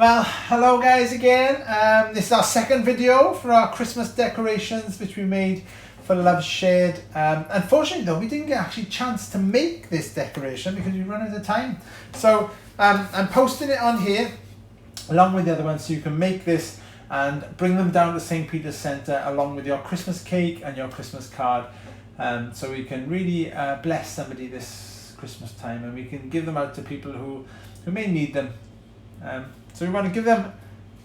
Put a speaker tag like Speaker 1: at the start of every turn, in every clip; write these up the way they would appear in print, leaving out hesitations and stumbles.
Speaker 1: Well, hello guys again. This is our second video for our Christmas decorations which we made for Love Shared. Unfortunately though, we didn't get actually a chance to make this decoration because we ran out of time. So I'm posting it on here along with the other ones so you can make this and bring them down to St. Peter's Centre along with your Christmas cake and your Christmas card. So we can really bless somebody this Christmas time and we can give them out to people who may need them. So we want to give them,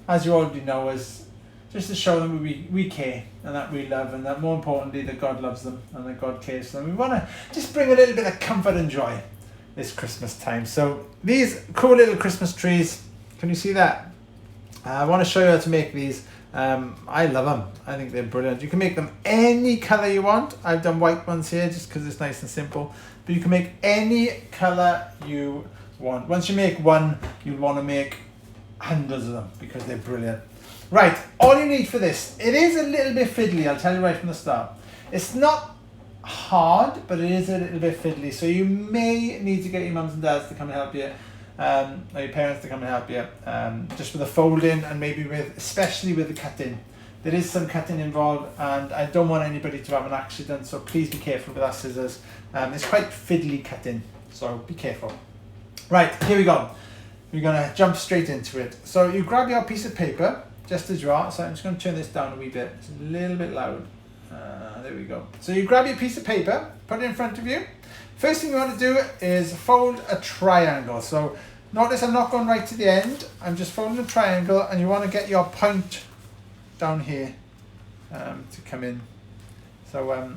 Speaker 1: as you already know, as just to show them we care and that we love, and that more importantly that God loves them and that God cares for them. We want to just bring a little bit of comfort and joy this Christmas time. So these cool little Christmas trees, can you see that? I want to show you how to make these. I love them. I think they're brilliant. You can make them any colour you want. I've done white ones here just because it's nice and simple. But you can make any colour you want. Once you make one, you'll want to make hundreds of them because they're brilliant. Right, all you need for this, it is a little bit fiddly, I'll tell you right from the start. It's not hard, but it is a little bit fiddly. So you may need to get your mums and dads to come and help you. Or your parents to come and help you, just with the folding and maybe especially with the cutting. There is some cutting involved and I don't want anybody to have an accident, so please be careful with our scissors. It's quite fiddly cutting, so be careful. Right, here we go. We're going to jump straight into it. So you grab your piece of paper, just to draw. So I'm just going to turn this down a wee bit. It's a little bit loud. There we go. So you grab your piece of paper, put it in front of you. First thing you want to do is fold a triangle. So notice I'm not going right to the end. I'm just folding a triangle and you want to get your point down here to come in. So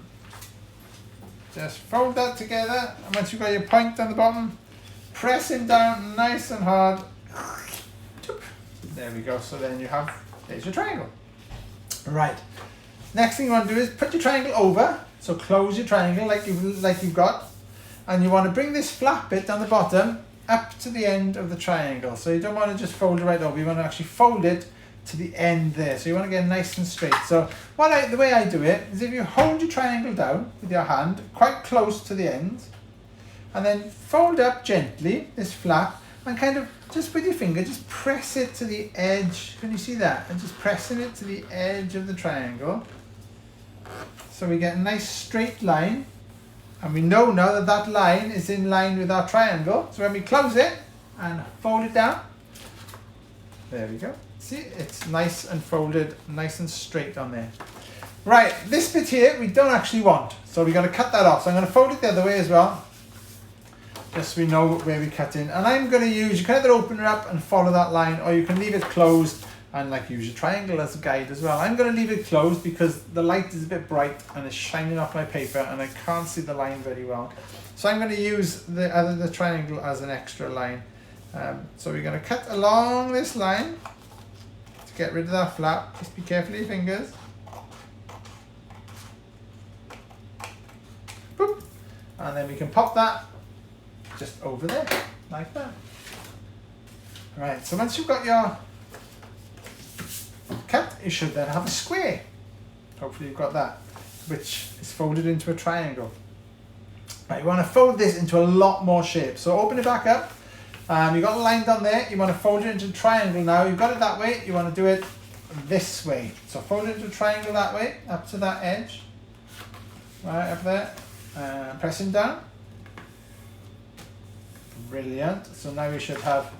Speaker 1: just fold that together, and once you've got your point down the bottom, press it down nice and hard. There we go. So then there's your triangle. Right. Next thing you want to do is put your triangle over. So close your triangle like you've got. And you want to bring this flat bit down the bottom up to the end of the triangle. So you don't want to just fold it right over. You want to actually fold it to the end there. So you want to get nice and straight. So the way I do it is if you hold your triangle down with your hand quite close to the end, and then fold up gently, this flap, and kind of just with your finger, just press it to the edge. Can you see that? And just pressing it to the edge of the triangle. So we get a nice straight line. And we know now that that line is in line with our triangle. So when we close it and fold it down, there we go. See, it's nice and folded, nice and straight on there. Right, this bit here we don't actually want. So we're going to cut that off. So I'm going to fold it the other way as well. Just so we know where we cut in. And I'm going to you can either open it up and follow that line, or you can leave it closed and use your triangle as a guide as well. I'm going to leave it closed because the light is a bit bright and it's shining off my paper and I can't see the line very well. So I'm going to use the triangle as an extra line. So we're going to cut along this line to get rid of that flap. Just be careful with your fingers. Boop. And then we can pop that just over there, like that. Right, so once you've got your cut, you should then have a square. Hopefully you've got that, which is folded into a triangle. Right, you want to fold this into a lot more shape. So open it back up. You've got a line down there. You want to fold it into a triangle now. You've got it that way. You want to do it this way. So fold it into a triangle that way, up to that edge. Right, up there. Pressing down. Brilliant. So now we should have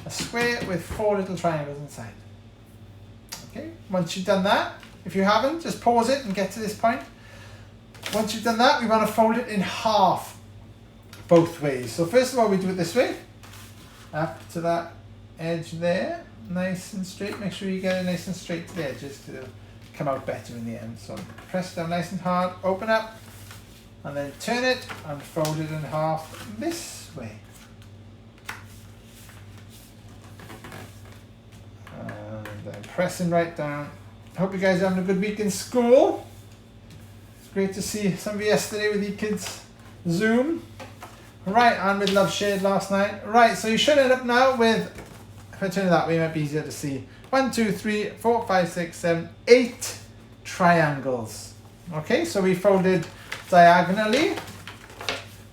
Speaker 1: a square with 4 little triangles inside. Okay, once you've done that, if you haven't, just pause it and get to this point. Once you've done that, we want to fold it in half both ways. So first of all, we do it this way, up to that edge there, nice and straight. Make sure you get it nice and straight to the edges because it'll come out better in the end. So press down nice and hard, open up, and then turn it and fold it in half this way. And then pressing right down. I hope you guys are having a good week in school. It's great to see some of you yesterday with your kids Zoom. Right, and with Love Shared last night. Right, so you should end up now with, if I turn it that way, it might be easier to see. 1, 2, 3, 4, 5, 6, 7, 8 triangles. Okay, so we folded diagonally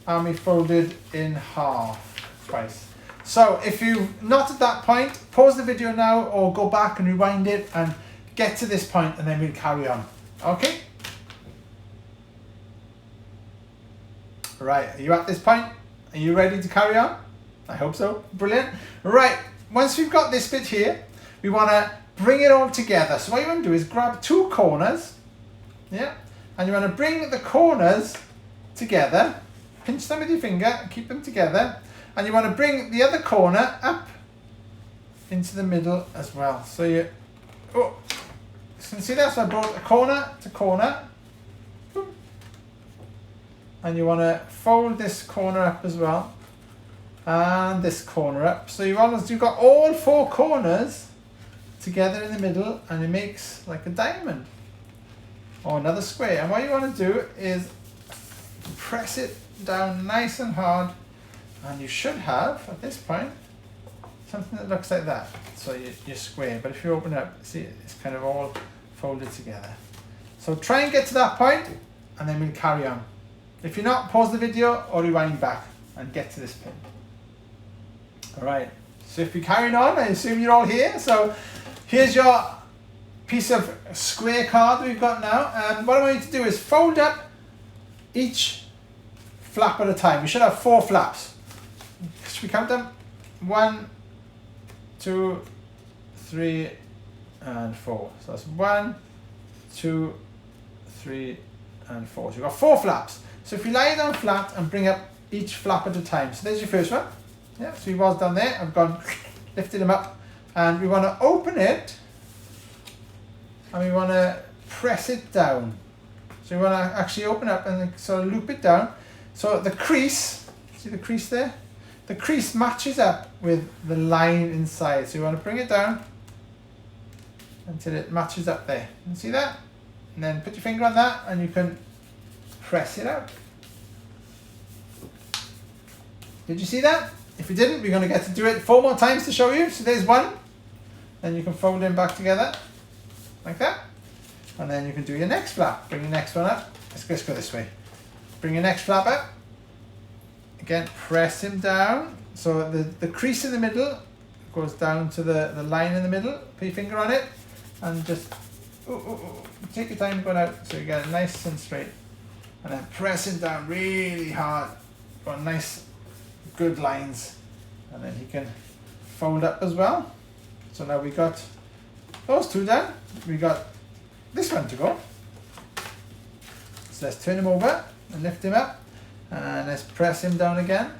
Speaker 1: and we folded in half twice. So if you've not at that point, pause the video now or go back and rewind it and get to this point and then we'll carry on. Okay? Right, are you at this point? Are you ready to carry on? I hope so. Brilliant. Right, once we've got this bit here, we want to bring it all together. So what you want to do is grab two corners, yeah, and you want to bring the corners together, pinch them with your finger, keep them together, and you want to bring the other corner up into the middle as well. So you, oh, you can see that? So I brought a corner to corner, and you want to fold this corner up as well, and this corner up. So you've got all four corners together in the middle, and it makes like a diamond or another square. And what you want to do is press it down nice and hard, and you should have at this point something that looks like that. So you're square, but if you open it up, see it's kind of all folded together. So try and get to that point, and then we'll carry on. If you're not, pause the video or rewind back and get to this point. All right, so if you're carrying on, I assume you're all here. So here's your piece of square card that we've got now. And what I want you to do is fold up each flap at a time. We should have 4 flaps. Should we count them? 1, 2, 3, and 4. So that's 1, 2, 3, and 4. So you've got 4 flaps. So if you lie down flat and bring up each flap at a time. So there's your first one. Yeah, so he was down there. I've gone, lifted him up, and we want to open it, and we want to press it down. So we want to actually open up and sort of loop it down. So the crease, see the crease there? The crease matches up with the line inside. So you want to bring it down until it matches up there. You see that? And then put your finger on that, and you can press it out. Did you see that? If you didn't, we're going to get to do it 4 more times to show you. So there's one. Then you can fold them back together like that. And then you can do your next flap. Bring your next one up. Let's go this way. Bring your next flap up. Again, press him down. So the crease in the middle goes down to the line in the middle. Put your finger on it and just take your time going out so you get it nice and straight. And then press him down really hard. Got nice good lines, and then he can fold up as well. So now we got those 2 done. We got this one to go. So let's turn him over and lift him up, and let's press him down again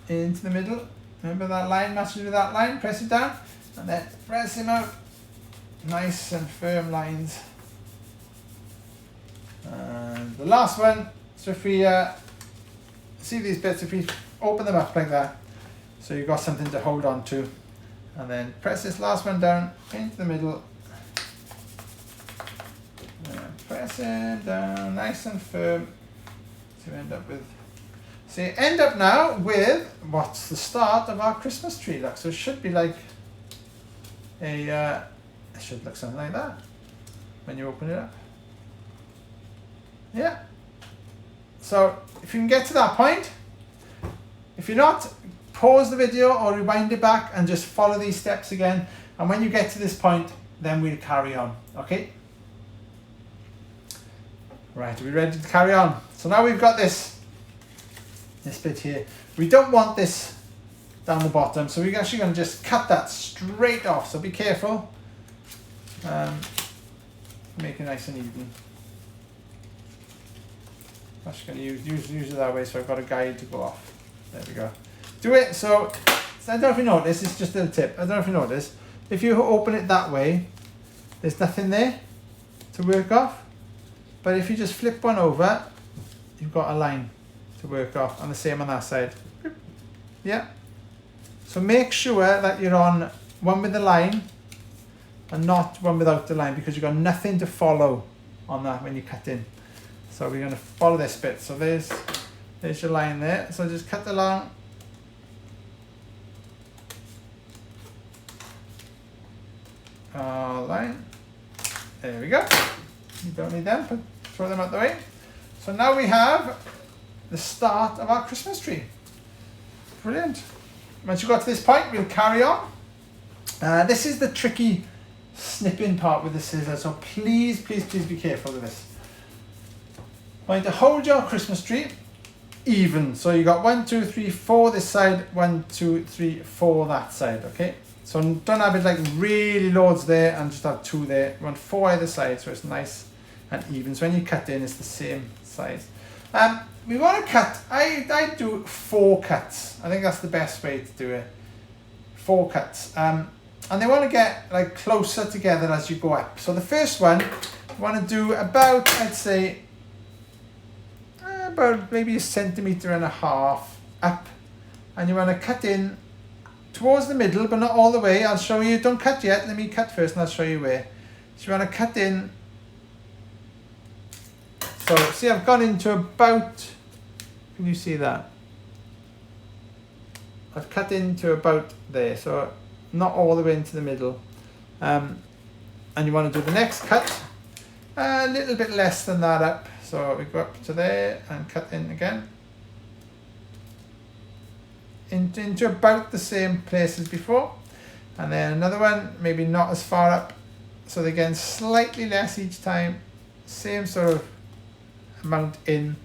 Speaker 1: into the middle. Remember that line matches with that line. Press it down and then press him out. Nice and firm lines. And the last one, so if we see these bits, if we open them up like that, so you've got something to hold on to, and then press this last one down into the middle, and press it down nice and firm to end up with, so you end up now with what's the start of our Christmas tree look. So it should be like a, it should look something like that when you open it up. Yeah. So if you can get to that point, if you're not, pause the video or rewind it back and just follow these steps again. And when you get to this point, then we'll carry on. Okay? Right, are we ready to carry on? So now we've got this bit here. We don't want this down the bottom, so we're actually going to just cut that straight off. So be careful. Make it nice and even. I'm just going to use it that way, so I've got a guide to go off. There we go. Do it. So I don't know if you notice, it's just a little tip. I don't know if you notice. If you open it that way, there's nothing there to work off. But if you just flip one over, you've got a line to work off, and the same on that side. Yeah. So make sure that you're on one with the line and not one without the line, because you've got nothing to follow on that when you cut in. So we're going to follow this bit. So there's your line there. So just cut along. Line. There we go. You don't need them, but throw them out the way. So now we have the start of our Christmas tree. Brilliant. Once you got to this point, we'll carry on. This is the tricky snipping part with the scissors, so please be careful with this. Going to hold your Christmas tree even, so you got 1, 2, 3, 4 this side, 1, 2, 3, 4 that side, okay? So don't have it like really loads there and just have 2 there. You want 4 either side so it's nice and even. So when you cut in, it's the same size. We want to cut, I do 4 cuts. I think that's the best way to do it. 4 cuts. And they want to get like closer together as you go up. So the first one, you want to do about, I'd say, about maybe 1.5 centimeters up. And you want to cut in towards the middle, but not all the way. I'll show you. Don't cut yet. Let me cut first and I'll show you where. So you want to cut in. So see, I've gone into about, can you see that? I've cut into about there, so not all the way into the middle. And you want to do the next cut a little bit less than that up. So we go up to there and cut in again. Into about the same place as before. And then another one, maybe not as far up. So again, slightly less each time. Same sort of amount in.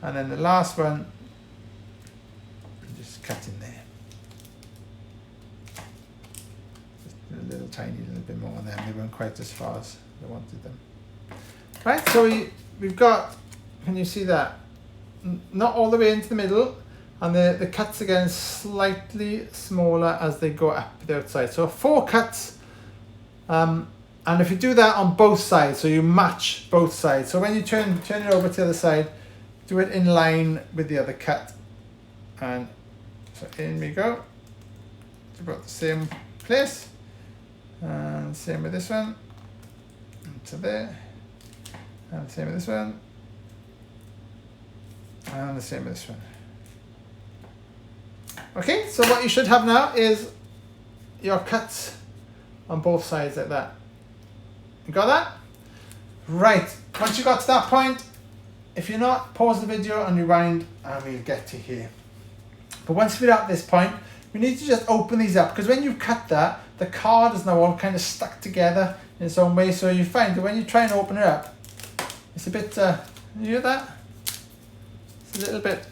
Speaker 1: And then the last one, just cut in there. Just a little tiny little bit more on them. They weren't quite as far as I wanted them. Right, so we've got, can you see that? Not all the way into the middle. And the cuts again slightly smaller as they go up the outside. So 4 cuts. And if you do that on both sides, so you match both sides. So when you turn it over to the other side, do it in line with the other cut. And so in we go. It's about the same place. And same with this one. And to there. And same with this one. And the same with this one. Okay, so what you should have now is your cuts on both sides like that. You got that? Right, once you got to that point, if you're not, pause the video and rewind and we'll get to here. But once we're at this point, we need to just open these up, because when you cut that, the card is now all kind of stuck together in its own way. So you find that when you try and open it up, it's a bit, you hear that? It's a little bit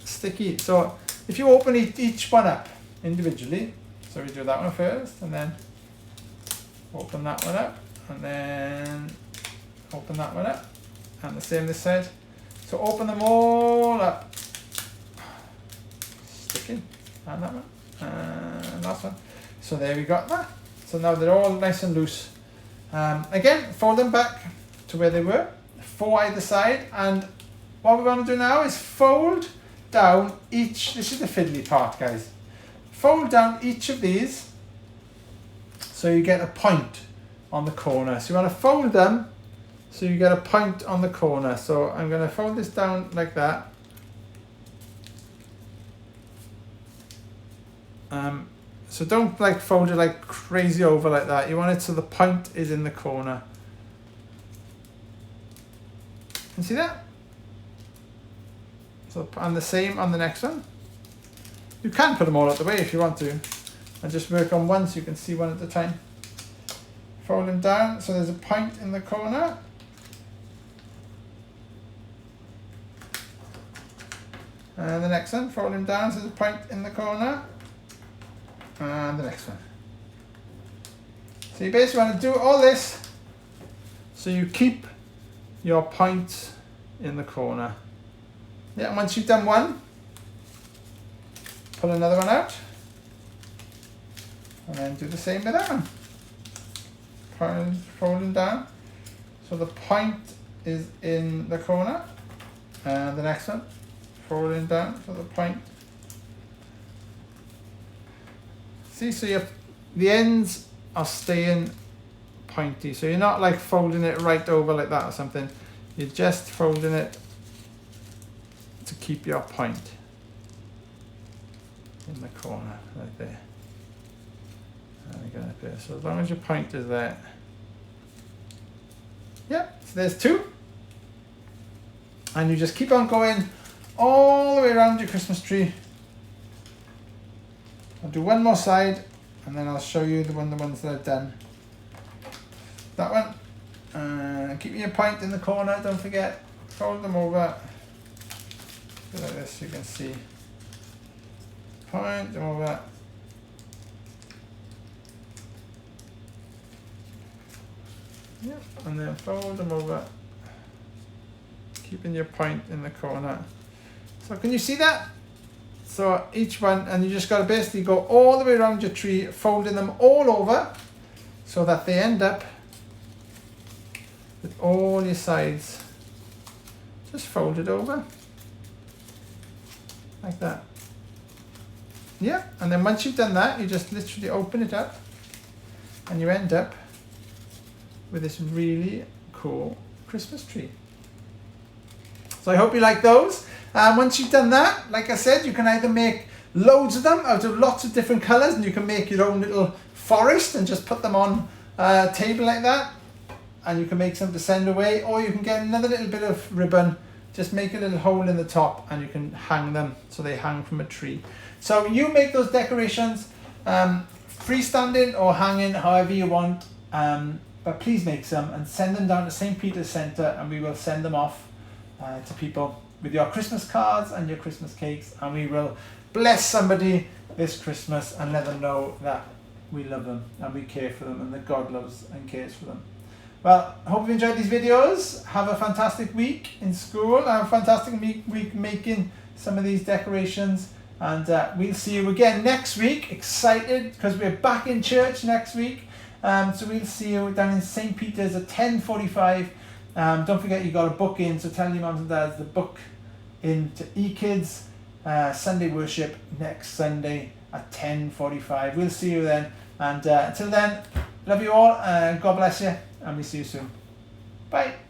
Speaker 1: sticky. So if you open each one up individually, so we do that one first, and then open that one up, and then open that one up, and the same this side. So open them all up, stick in, and that one, and last one. So there we got that. So now they're all nice and loose. Again, fold them back to where they were, 4 either side, and what we want to do now is fold down each, this is the fiddly part, guys. Fold down each of these so you get a point on the corner. So you want to fold them so you get a point on the corner. So I'm going to fold this down like that. So don't like fold it like crazy over like that. You want it so the point is in the corner. You see that? So, and the same on the next one. You can put them all out the way if you want to, and just work on one so you can see one at a time. Fold them down so there's a point in the corner. And the next one, fold them down so there's a point in the corner. And the next one. So you basically want to do all this so you keep your point in the corner. Yeah, and once you've done one, pull another one out, and then do the same with that one. Fold them down, so the point is in the corner, and the next one, fold them down, so the point. See, so the ends are staying pointy, so you're not like folding it right over like that or something. You're just folding it to keep your point in the corner right there. And again up here. So as long as your point is there. Yep, so there's 2. And you just keep on going all the way around your Christmas tree. I'll do one more side and then I'll show you the ones that I've done. That one. Keep your point in the corner, don't forget. Fold them over. Do like this, you can see. Point them over. Yep, and then fold them over. Keeping your point in the corner. So can you see that? So each one, and you just got to basically go all the way around your tree, folding them all over so that they end up with all your sides just folded over like that. Yeah, and then once you've done that, you just literally open it up and you end up with this really cool Christmas tree. So I hope you like those. Once you've done that, like I said, you can either make loads of them out of lots of different colours, and you can make your own little forest and just put them on a table like that, and you can make some to send away, or you can get another little bit of ribbon, just make a little hole in the top, and you can hang them so they hang from a tree. So you make those decorations freestanding or hanging, however you want, but please make some and send them down to St. Peter's Centre, and we will send them off to people with your Christmas cards and your Christmas cakes, and we will bless somebody this Christmas and let them know that we love them and we care for them and that God loves and cares for them. Well, I hope you enjoyed these videos. Have a fantastic week in school. Have a fantastic week making some of these decorations, and we'll see you again next week. Excited because we're back in church next week. So we'll see you down in St. Peter's at 10:45. Don't forget you got to book in, so tell your mums and dads to book in to eKids Sunday worship next Sunday at 10:45. We'll see you then, and until then, love you all, God bless you, and we'll see you soon. Bye.